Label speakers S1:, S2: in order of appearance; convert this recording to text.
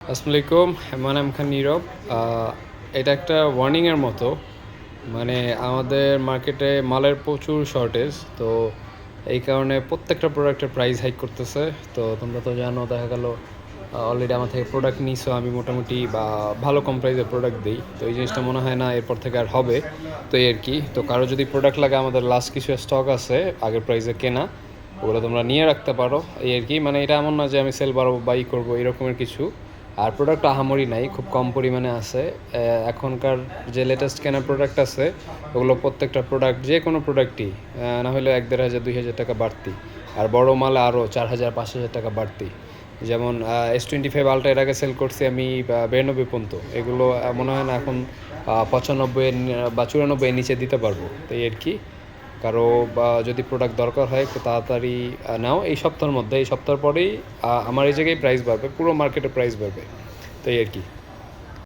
S1: আসসালামু আলাইকুম। নাম খান নীরব। এটা একটা ওয়ার্নিংয়ের মতো। মানে আমাদের মার্কেটে মালের প্রচুর শর্টেজ, তো এই কারণে প্রত্যেকটা প্রোডাক্টের প্রাইস হাইক করতেছে। তো তোমরা তো জানো, দেখা গেল অলরেডি আমার থেকে প্রোডাক্ট নিছো, আমি মোটামুটি বা ভালো কম প্রাইসের প্রোডাক্ট দিই। তো এই জিনিসটা মনে হয় না এরপর থেকে আর হবে। তো এই আর কি। তো কারো যদি প্রোডাক্ট লাগে, আমাদের লাস্ট কিছু স্টক আছে আগের প্রাইসে কেনা, ওগুলো তোমরা নিয়ে রাখতে পারো। এই আর কি। মানে এটা এমন না যে আমি সেল বাড়াবো বাই করবো এরকমের কিছু। আর প্রোডাক্ট আহামরি নাই, খুব কম পরিমাণে আছে। এখনকার যে লেটেস্ট কেনা প্রোডাক্ট আছে, ওগুলো প্রত্যেকটা প্রোডাক্ট, যে কোনো প্রোডাক্টই না হলেও 1-1.500-2,000 টাকা বাড়তি। আর বড় মালে আরও 4,000-5,000 টাকা বাড়তি। যেমন S25 আলট্রা এর আগে সেল করছি আমি 92 পর্যন্ত। এগুলো মনে হয় না এখন 95 বা 94 এর নিচে দিতে পারবো। তো এই আর কি। কারো বা যদি প্রোডাক্ট দরকার হয় একটু তাড়াতাড়ি নাও। এই সপ্তাহের মধ্যে, এই সপ্তাহের পরেই আমার এই জায়গায় প্রাইস বাড়বে, পুরো মার্কেটে প্রাইস বাড়বে। তো এই আর কি।